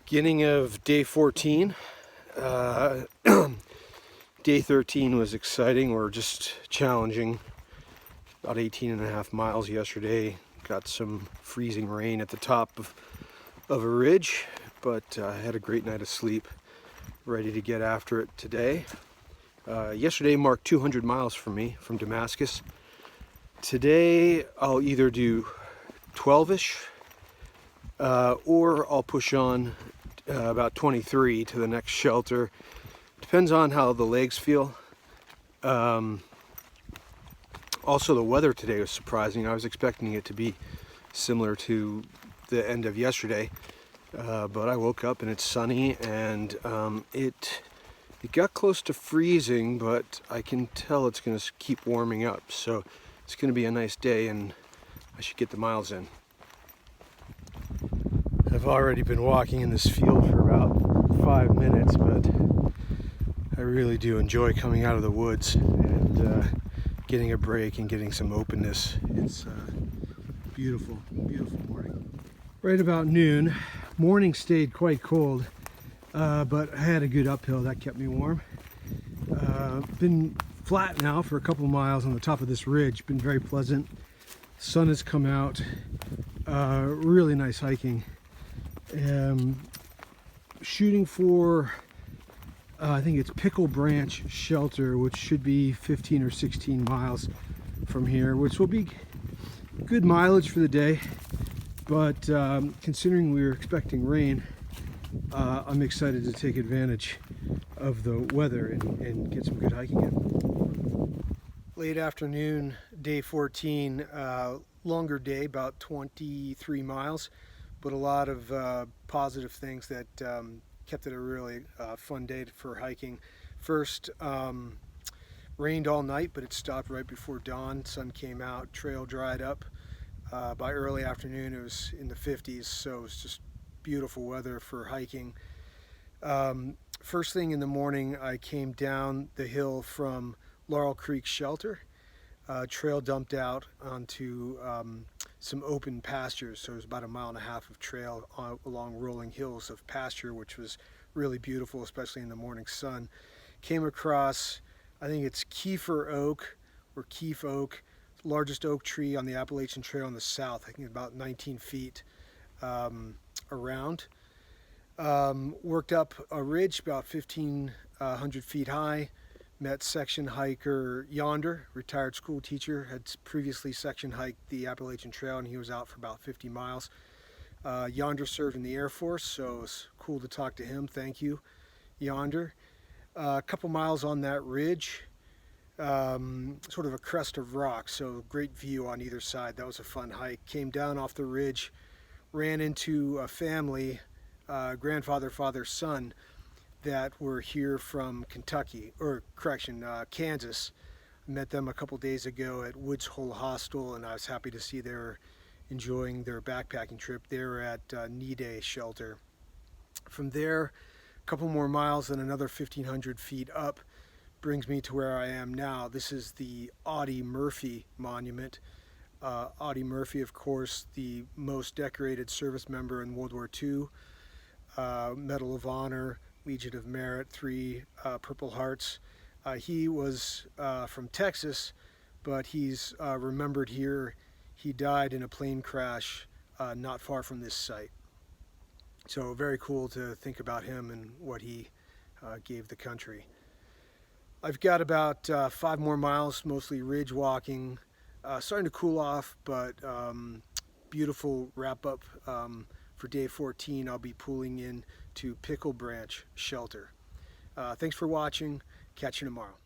Beginning of day 14. Day 13 was exciting or just challenging. About 18.5 miles yesterday. Got some freezing rain at the top of a ridge, but I had a great night of sleep. Ready to get after it today. Yesterday marked 200 miles for me from Damascus. Today I'll either do 12-ish or I'll push on about 23 to the next shelter. Depends on how the legs feel. Also, the weather today was surprising. I was expecting it to be similar to the end of yesterday, but I woke up and it's sunny, and it got close to freezing, but I can tell it's going to keep warming up. So it's going to be a nice day, and I should get the miles in. I've already been walking in this field for about 5 minutes, but I really do enjoy coming out of the woods and getting a break and getting some openness. It's beautiful, beautiful morning. Right about noon, morning stayed quite cold, but I had a good uphill that kept me warm. Been flat now for a couple miles on the top of this ridge. Been very pleasant. Sun has come out. Really nice hiking. Shooting for I think it's Pickle Branch Shelter, which should be 15 or 16 miles from here, which will be good mileage for the day. But considering we were expecting rain, I'm excited to take advantage of the weather and get some good hiking in. Late afternoon, day 14, longer day, about 23 miles, but a lot of positive things that kept it a really fun day for hiking. First, rained all night, but it stopped right before dawn. Sun came out, trail dried up. By early afternoon, it was in the 50s, so it was just beautiful weather for hiking. First thing in the morning, I came down the hill from Laurel Creek Shelter. Trail dumped out onto some open pastures, so it was about 1.5 miles of trail along rolling hills of pasture, which was really beautiful, especially in the morning sun. Came across, I think it's Keffer oak or Keef oak, largest oak tree on the Appalachian Trail in the south. I think about 19 feet around. Worked up a ridge about 1,500 feet high. Met section hiker Yonder, retired school teacher, had previously section hiked the Appalachian Trail, and he was out for about 50 miles. Yonder served in the Air Force, so it was cool to talk to him. Thank you, Yonder. A couple miles on that ridge, sort of a crest of rock, so great view on either side. That was a fun hike. Came down off the ridge, ran into a family, grandfather, father, son, that were here from Kentucky, or correction, Kansas. Met them a couple days ago at Woods Hole Hostel, and I was happy to see they were enjoying their backpacking trip. They were at Nide Shelter. From there, a couple more miles and another 1,500 feet up brings me to where I am now. This is the Audie Murphy Monument. Audie Murphy, of course, the most decorated service member in World War II, Medal of Honor, Legion of Merit, 3 Purple Hearts. He was from Texas, but he's remembered here. He died in a plane crash not far from this site. So very cool to think about him and what he gave the country. I've got about 5 more miles, mostly ridge walking. Starting to cool off, but beautiful wrap up. For day 14, I'll be pulling in to Pickle Branch Shelter. Thanks for watching. Catch you tomorrow.